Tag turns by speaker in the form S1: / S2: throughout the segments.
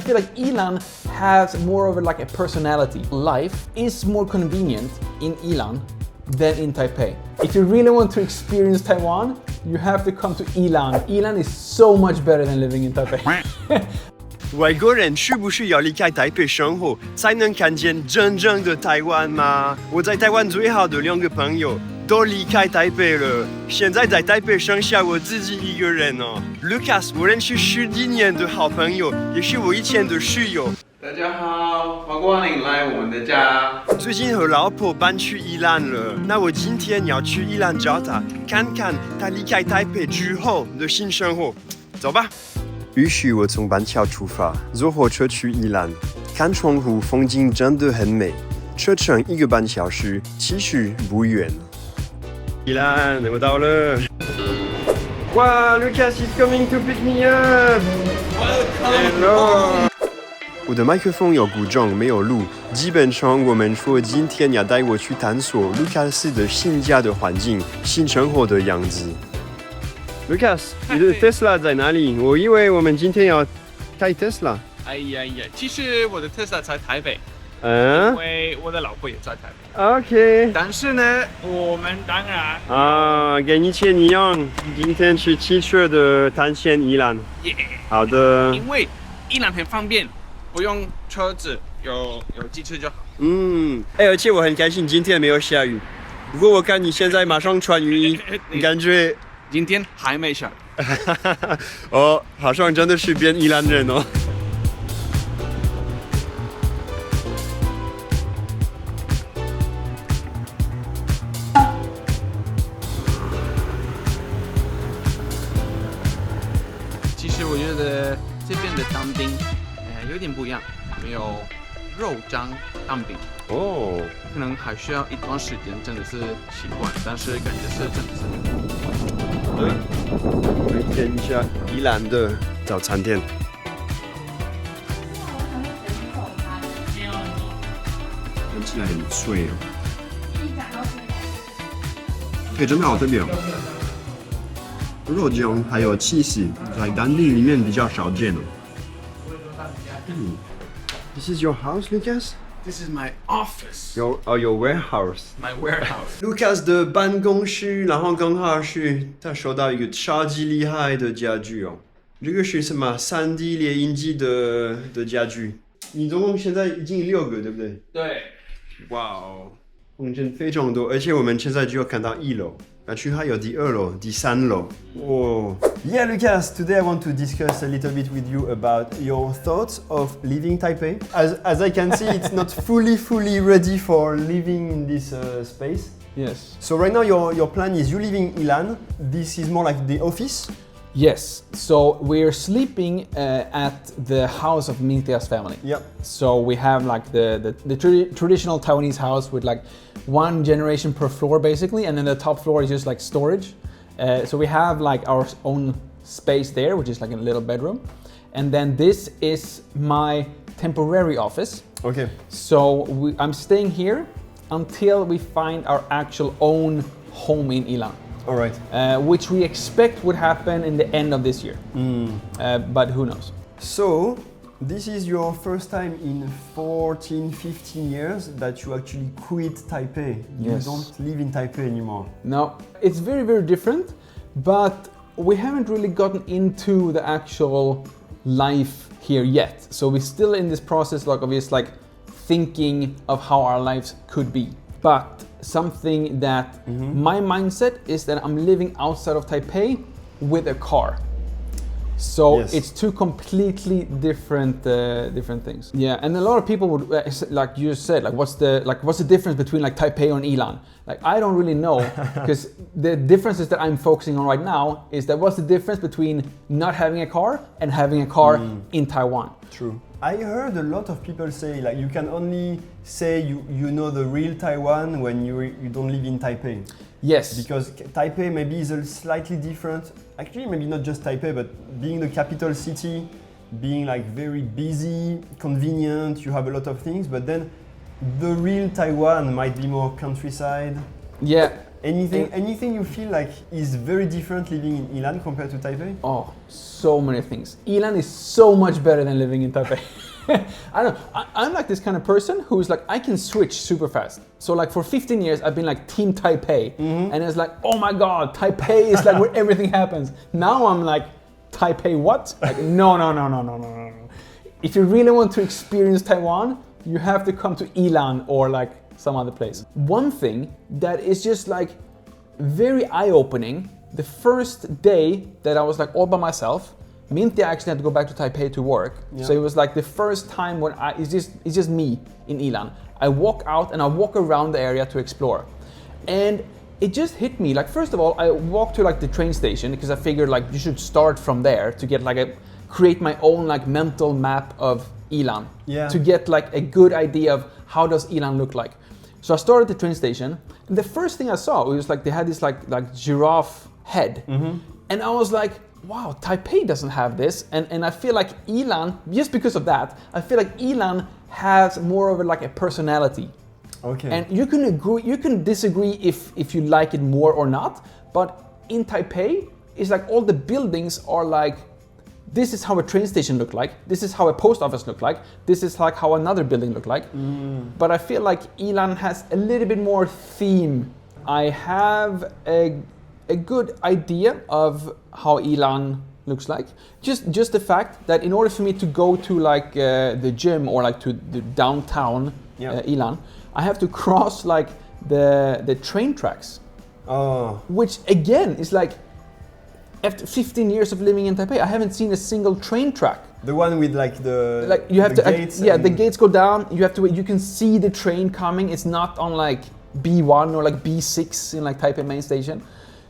S1: feel like Yilan has more of a personality. Life is more convenient in Yilan than in Taipei. If you really want to experience Taiwan, you have to come to Yilan. Yilan is so much better than living in Taipei.
S2: 外国人需不需要离开台北生活，才能看见真正的台湾吗？我在台湾最好的2个朋友都离开台北了，现在在台北剩下我自己一个人哦。Lucas， 我认识10几年的好朋友，也是我以前的室友。
S3: 大家好，欢迎来我们的家。
S2: 最近和老婆搬去宜兰了，那我今天要去宜兰找她，看看她离开台北之后的新生活。走吧。于是我从板桥出发，坐火车去宜兰，看窗户，风景真的很美。车程1个半小时，其实不远。宜兰，我到了。哇 ，Lucas is coming to pick me up. Hello. 我的麦克风有故障，没有录。基本上，我们说今天要带我去探索卢卡斯的新家的环境、新生活的样子。Lucas， 你的 Tesla 在哪里？我以为我们今天要开 Tesla。
S3: 哎呀，其实我的 Tesla 在台北，因为我的老婆也在台北。
S2: OK。
S3: 但是呢，我们当然
S2: 跟以前一样，今天是汽车的探险宜兰。好的。
S3: 因为宜兰很方便，不用车子，有机车就好。
S2: 而且我很开心今天没有下雨。不过我看你现在马上穿雨衣，你感觉？
S3: 今天还没下雨。
S2: 哦，好像真的是变宜兰人哦。
S3: 其实我觉得这边的当兵，有点不一样，没有肉酱当兵。哦，可能还需要一段时间，真的是习惯，但是感觉是真的是。
S2: 来看一下宜兰的早餐店。看起来很脆哦。真的好特别哦。肉酱还有cheese在当地里面比较少见哦。This is your house, Lucas?
S3: This is my office.
S2: Your warehouse.
S3: My warehouse.
S2: Lucas 的办公室，然后刚好是他收到一个超级厉害的家具哦。这个是什么？3D 列印机的家具。你总共现在已经6个，对不对？
S3: 对。
S2: 哇哦，空间非常多，而且我们现在就看到1楼。但是还有第2楼、第3楼。哦。Yeah, Lucas, today I want to discuss a little bit with you about your thoughts of leaving Taipei. As I can see, it's not fully ready for living in this space.
S1: Yes.
S2: So right now your plan is you live in Yilan. This is more like the office?
S1: Yes. So we're sleeping at the house of Mingtia's family.
S2: Yep.
S1: So we have like the traditional Taiwanese house with like 1 generation per floor basically, and then the top floor is just like storage. So we have like our own space there, which is like a little bedroom. And then this is my temporary office.
S2: Okay.
S1: So I'm staying here until we find our actual own home in Yilan.
S2: All right.
S1: Which we expect would happen in the end of this year. But who knows?
S2: So, this is your first time in 14, 15 years that you actually quit Taipei.
S1: Yes.
S2: You don't live in Taipei anymore.
S1: No, it's very different, but we haven't really gotten into the actual life here yet. So we're still in this process of thinking of how our lives could be. But something that my mindset is that I'm living outside of Taipei with a car. So yes. It's 2 completely different things. Yeah, and a lot of people would like you said, what's the difference between like Taipei and Yilan? Like I don't really know, because the differences that I'm focusing on right now is that what's the difference between not having a car and having a car in Taiwan?
S2: True. I heard a lot of people say like you can only say you know the real Taiwan when you don't live in Taipei.
S1: Yes.
S2: Because Taipei maybe is a slightly different, actually maybe not just Taipei, but being the capital city, being like very busy, convenient, you have a lot of things, but then the real Taiwan might be more countryside.
S1: Yeah,
S2: Anything you feel like is very different living in Yilan compared to Taipei?
S1: Oh, so many things. Yilan is so much better than living in Taipei. I don't know. I'm like this kind of person who's like, I can switch super fast. So like for 15 years, I've been like Team Taipei. And it's like, oh my God, Taipei is like where everything happens. Now I'm like, Taipei what? Like, no. If you really want to experience Taiwan, you have to come to Yilan or like some other place. One thing that is just like very eye-opening, the first day that I was like all by myself, Minty actually had to go back to Taipei to work. So it was like the first time when it's just me in Yilan. I walk out and I walk around the area to explore. And it just hit me, like first of all, I walked to like the train station because I figured like you should start from there to get like create my own like mental map of Yilan. To get like a good idea of how does Yilan look like. So I started at the train station and the first thing I saw was like they had this like giraffe head. And I was like, wow, Taipei doesn't have this, and I feel like Yilan, just because of that, I feel like Yilan has more of a personality.
S2: Okay.
S1: And you can agree, you can disagree if you like it more or not, but in Taipei, it's like all the buildings are like, this is how a train station looked like, this is how a post office looked like, this is like how another building looked like. But I feel like Yilan has a little bit more theme. I have a good idea of how Yilan looks like. Just the fact that in order for me to go to like the gym or like to the downtown Yilan, I have to cross like the train tracks. Which again is like, after 15 years of living in Taipei, I haven't seen a single train track.
S2: The one with like
S1: you have
S2: the
S1: to
S2: gates.
S1: The gates go down. You have to wait. You can see the train coming. It's not on like B1 or like B6 in like Taipei main station.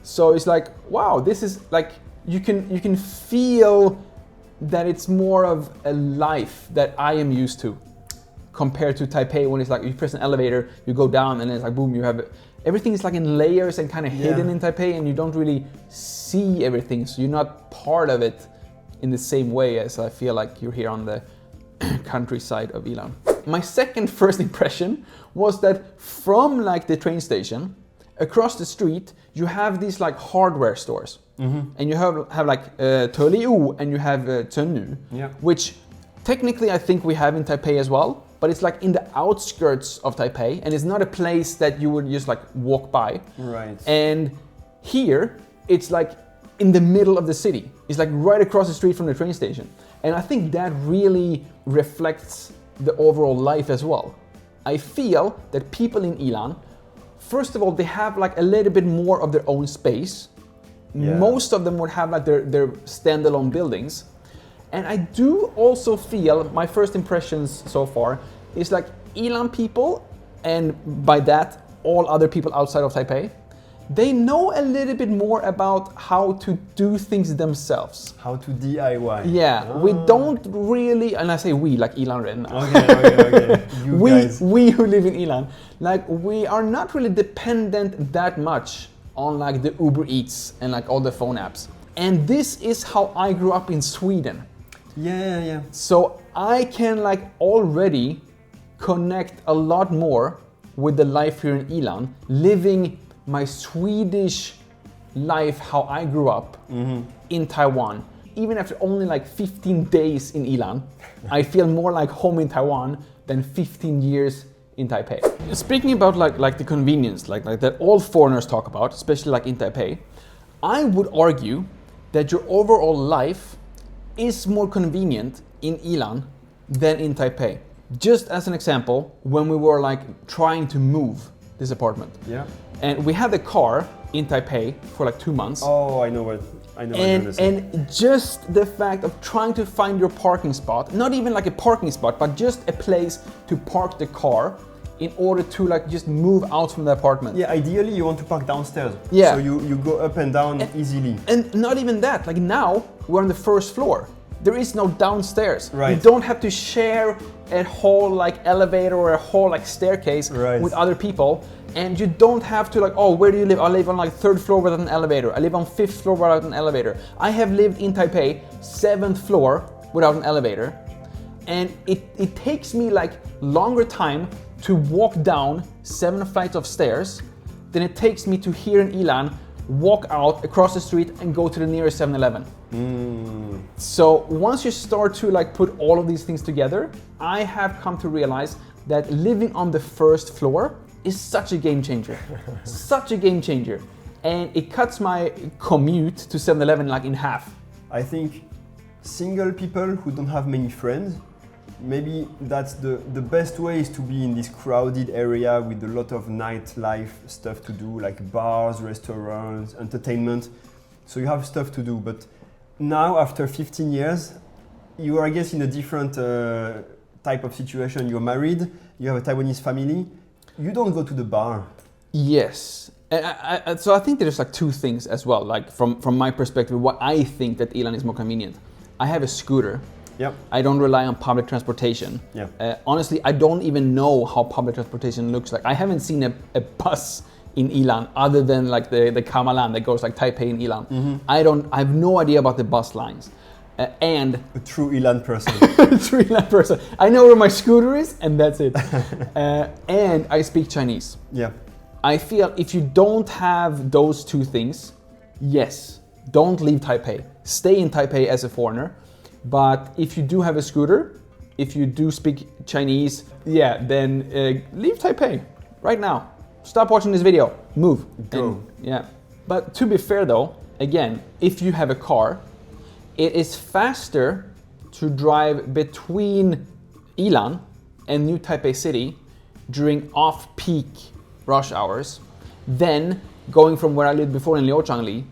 S1: So it's like, wow, this is like, you can feel that it's more of a life that I am used to compared to Taipei when it's like you press an elevator, you go down and it's like boom, you have everything is like in layers and kind of hidden in Taipei and you don't really see everything. So you're not part of it in the same way as I feel like you're here on the countryside of Yilan. My first impression was that from like the train station, across the street, you have these like hardware stores. And you have like Toliu and you have Zhennu, which technically I think we have in Taipei as well, but it's like in the outskirts of Taipei and it's not a place that you would just like walk by.
S2: Right.
S1: And here, it's like in the middle of the city. It's like right across the street from the train station. And I think that really reflects the overall life as well. I feel that people in Yilan, first of all, they have like a little bit more of their own space. Most of them would have like their standalone buildings. And I do also feel, my first impressions so far, is like Yilan people, and by that, all other people outside of Taipei, they know a little bit more about how to do things themselves.
S2: How to DIY.
S1: Yeah, we don't really, and I say we, like Yilan Ren.
S2: Okay.
S1: We who live in Yilan, like we are not really dependent that much on like the Uber Eats and like all the phone apps. And this is how I grew up in Sweden.
S2: Yeah.
S1: So I can like already connect a lot more with the life here in Yilan, living my Swedish life, how I grew up in Taiwan. Even after only like 15 days in Yilan, I feel more like home in Taiwan than 15 years in Taipei. Speaking about like the convenience, like that all foreigners talk about, especially like in Taipei, I would argue that your overall life is more convenient in Yilan than in Taipei. Just as an example, when we were like trying to move this apartment. And we had a car in Taipei for like 2 months.
S2: Oh, I know what you're gonna say.
S1: And just the fact of trying to find your parking spot, not even like a parking spot, but just a place to park the car in order to like just move out from the apartment.
S2: Yeah, ideally you want to park downstairs.
S1: Yeah.
S2: So you go up and down easily.
S1: And not even that, like now we're on the first floor. There is no downstairs.
S2: Right.
S1: You don't have to share a whole like elevator or a whole like staircase with other people. And you don't have to like, oh, where do you live? I live on like 3rd floor without an elevator. I live on 5th floor without an elevator. I have lived in Taipei, 7th floor without an elevator. And it takes me like longer time to walk down 7 flights of stairs than it takes me to here in Yilan, walk out across the street and go to the nearest 7-Eleven. So once you start to like put all of these things together, I have come to realize that living on the first floor is such a game changer. Such a game changer. And it cuts my commute to 7-Eleven like in half.
S2: I think single people who don't have many friends, maybe that's the best way is to be in this crowded area with a lot of nightlife stuff to do, like bars, restaurants, entertainment. So you have stuff to do. But now, after 15 years, you are, I guess, in a different type of situation. You're married, you have a Taiwanese family. You don't go to the bar.
S1: Yes. So I think there's like two things as well, like from my perspective, what I think that Yilan is more convenient. I have a scooter.
S2: Yep.
S1: I don't rely on public transportation.
S2: Yeah.
S1: Honestly, I don't even know how public transportation looks like. I haven't seen a bus in Yilan other than like the Kamalan that goes like Taipei and Yilan. I have no idea about the bus lines. And
S2: a true Yilan person.
S1: true Yilan person. I know where my scooter is and that's it. And I speak Chinese.
S2: Yeah.
S1: I feel if you don't have those two things, yes, don't leave Taipei. Stay in Taipei as a foreigner. But if you do have a scooter, if you do speak Chinese, yeah, then leave Taipei right now. Stop watching this video. Move.
S2: Go.
S1: Yeah. But to be fair though, again, if you have a car, it is faster to drive between Yilan and New Taipei City during off-peak rush hours than going from where I lived before in Liuchangli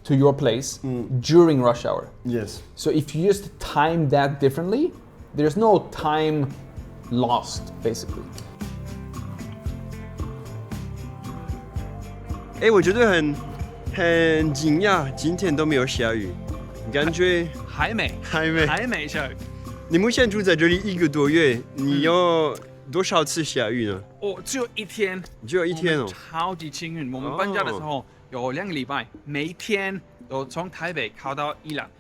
S1: to your place during rush hour.
S2: Yes.
S1: So if you just time that differently, there's no time lost, basically.
S2: 我觉得很惊讶，今天都没有下雨，感觉
S3: 还没下雨。
S2: 你目前住在这里1个多月，你有多少次下雨呢？
S3: 只有一天。
S2: 只有一天哦。
S3: 超级幸运，我们搬家的时候有2个礼拜，每一天都从台北考到宜兰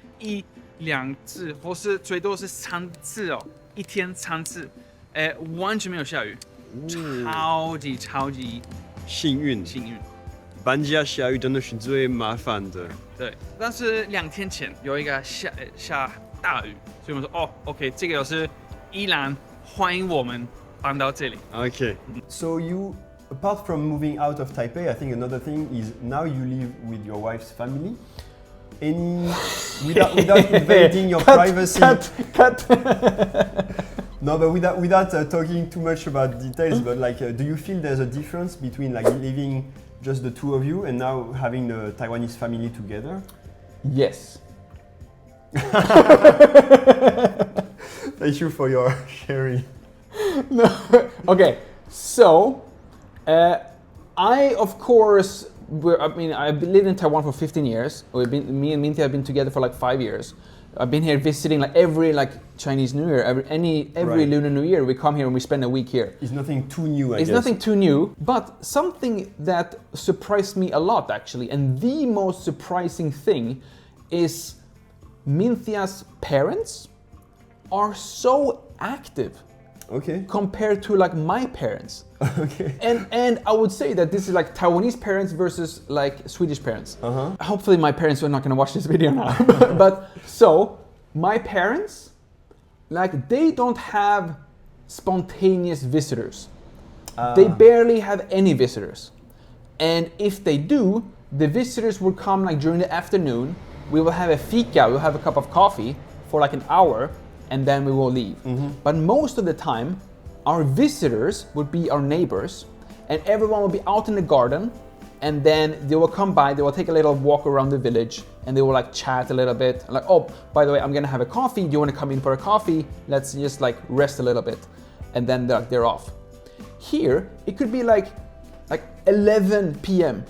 S3: 1-2次，或是最多是3次哦，一天3次，完全没有下雨，超级
S2: 幸运。搬家下雨真的是最麻烦的。
S3: 对，但是2天前有一个下大雨，所以我们说OK， 这个就是宜兰欢迎我们搬到这里。
S2: Okay. So you, apart from moving out of Taipei, I think another thing is now you live with your wife's family. Without invading your privacy.
S1: Cut.
S2: No, but without talking too much about details, but like, do you feel there's a difference between like living just the two of you and now having the Taiwanese family together?
S1: Yes.
S2: Thank you for your sharing.
S1: No. Okay, so I of course, I've lived in Taiwan for 15 years. Me and Minty have been together for like 5 years. I've been here visiting like every like Chinese New Year, every Lunar New Year. We come here and we spend a week here.
S2: It's nothing too new, I guess.
S1: It's nothing too new, but something that surprised me a lot actually, and the most surprising thing is Minthia's parents are so active.
S2: Okay.
S1: Compared to like my parents.
S2: Okay.
S1: And I would say that this is like Taiwanese parents versus like Swedish parents. Hopefully my parents are not gonna watch this video now. But so my parents, like they don't have spontaneous visitors. They barely have any visitors. And if they do, the visitors will come like during the afternoon. We will have a fika, we'll have a cup of coffee for like an hour, and then we will leave. But most of the time, our visitors would be our neighbors, and everyone will be out in the garden, and then they will come by, they will take a little walk around the village, and they will like chat a little bit, like, oh, by the way, I'm gonna have a coffee, do you wanna come in for a coffee? Let's just like rest a little bit, and then they're off. Here, it could be like 11 p.m.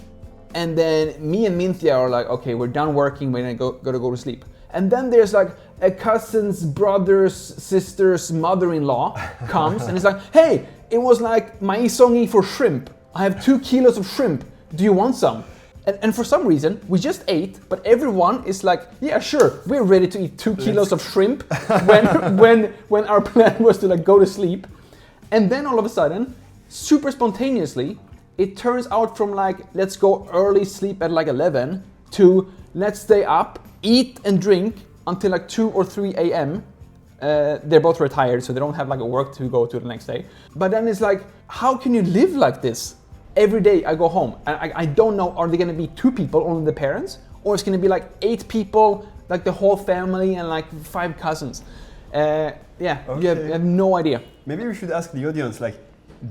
S1: And then me and Minthia are like, okay, we're done working, we're gonna go to sleep. And then there's like a cousin's brother's sister's mother-in-law comes and it's like, hey, it was like maisongi for shrimp. I have 2 kilos of shrimp. Do you want some? And for some reason, we just ate, but everyone is like, yeah, sure, we're ready to eat 2 kilos of shrimp when our plan was to like go to sleep. And then all of a sudden, super spontaneously, it turns out from like, let's go early sleep at like 11 to let's stay up, eat and drink until like 2 or 3 a.m. They're both retired, so they don't have like a work to go to the next day. But then it's like, how can you live like this? Every day I go home and I don't know, are they gonna be 2 people, only the parents? Or it's gonna be like 8 people, like the whole family and like 5 cousins. Okay. You have no idea.
S2: Maybe we should ask the audience, like,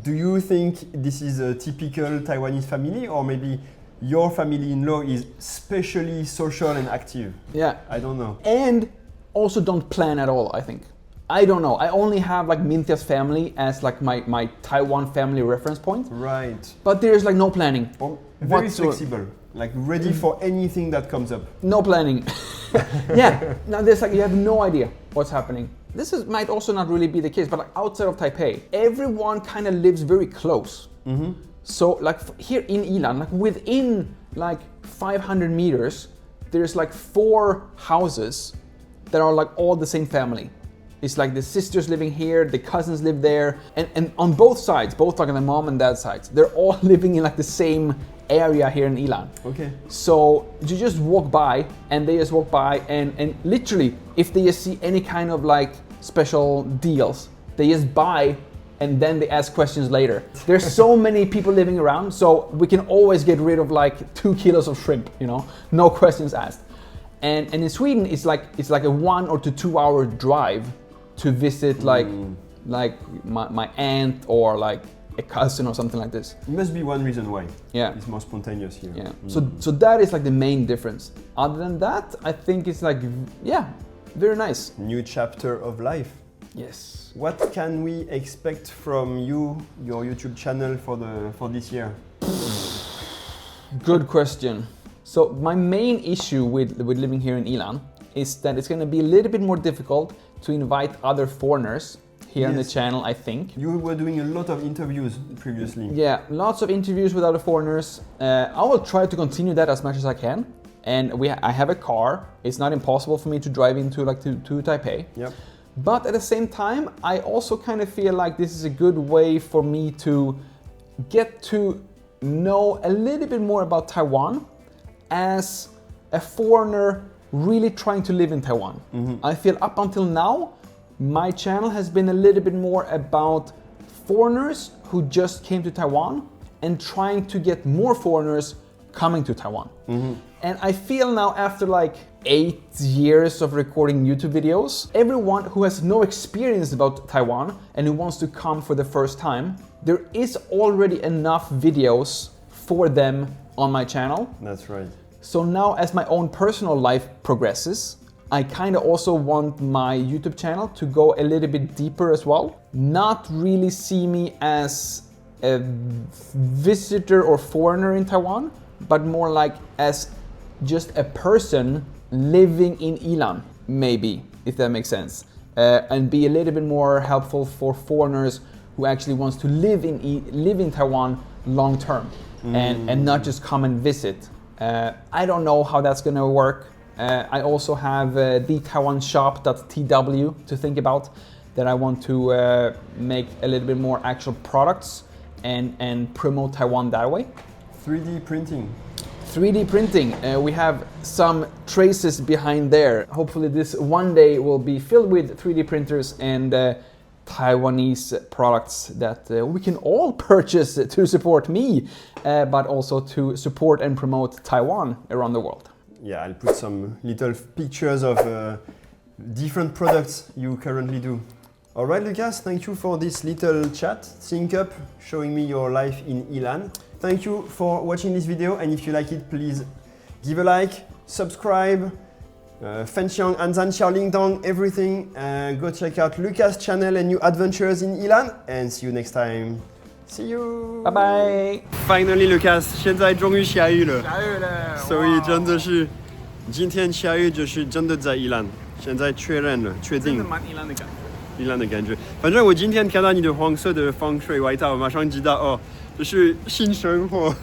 S2: do you think this is a typical Taiwanese family, or maybe your family-in-law is especially social and active?
S1: Yeah.
S2: I don't know.
S1: And also don't plan at all, I think. I don't know. I only have like Mintia's family as like my Taiwan family reference point.
S2: Right.
S1: But there's like no planning.
S2: Or very flexible, like ready for anything that comes up.
S1: No planning. Yeah. Now there's like, you have no idea what's happening. This might also not really be the case, but like outside of Taipei, everyone kind of lives very close. Mm-hmm. So like here in Yilan, like within like 500 meters, there's like 4 houses that are like all the same family. It's like the sisters living here, the cousins live there, and on both sides, both like on the mom and dad sides, they're all living in like the same area here in Yilan. Okay. So you just walk by and they just walk by and literally if they just see any kind of like special deals, they just buy and then they ask questions later. There's so many people living around, so we can always get rid of like 2 kilos of shrimp, you know, no questions asked. And in Sweden, it's like a 1 or 2 hour drive to visit like my aunt or like a cousin or something like this.
S2: It must be one reason why.
S1: Yeah.
S2: It's more spontaneous here.
S1: Yeah. So that is like the main difference. Other than that, I think it's like, yeah, very nice.
S2: New chapter of life.
S1: Yes.
S2: What can we expect from you, your YouTube channel for this year?
S1: Good question. So my main issue with living here in Yilan is that it's going to be a little bit more difficult to invite other foreigners here on the channel, I think.
S2: You were doing a lot of interviews previously.
S1: Yeah, lots of interviews with other foreigners. I will try to continue that as much as I can. And I have a car. It's not impossible for me to drive into to Taipei. Yep. But at the same time, I also kind of feel like this is a good way for me to get to know a little bit more about Taiwan as a foreigner really trying to live in Taiwan. Mm-hmm. I feel up until now, my channel has been a little bit more about foreigners who just came to Taiwan and trying to get more foreigners coming to Taiwan. Mm-hmm. And I feel now after like 8 years of recording YouTube videos, everyone who has no experience about Taiwan and who wants to come for the first time, there is already enough videos for them on my channel.
S2: That's right.
S1: So now as my own personal life progresses, I kind of also want my YouTube channel to go a little bit deeper as well. Not really see me as a visitor or foreigner in Taiwan, but more like as just a person living in Yilan, maybe, if that makes sense. And be a little bit more helpful for foreigners who actually wants to live in Taiwan long term and not just come and visit. I don't know how that's gonna work. I also have the TaiwanShop.tw to think about, that I want to make a little bit more actual products and promote Taiwan that way.
S2: 3D printing.
S1: 3D printing, we have some traces behind there. Hopefully this one day will be filled with 3D printers and Taiwanese products that we can all purchase to support me, but also to support and promote Taiwan around the world.
S2: Yeah, I'll put some little pictures of different products you currently do. All right, Lucas, thank you for this little chat, sync up, showing me your life in Yilan. Thank you for watching this video, and if you like it, please give a like, subscribe, Fenxiang, Anzan, Xiaolingdong, everything. Go check out Lucas' channel and new adventures in Yilan, and see you next time. See you.
S1: Bye bye.
S2: Finally, Lucas, 现在终于下雨了。下雨了。所以真的是，今天下雨就是真的在宜兰，现在确认了，确定。真的蛮宜兰的感觉。宜兰的感觉。反正我今天看到你的黄色的防水外套，马上知道哦，这是新生活。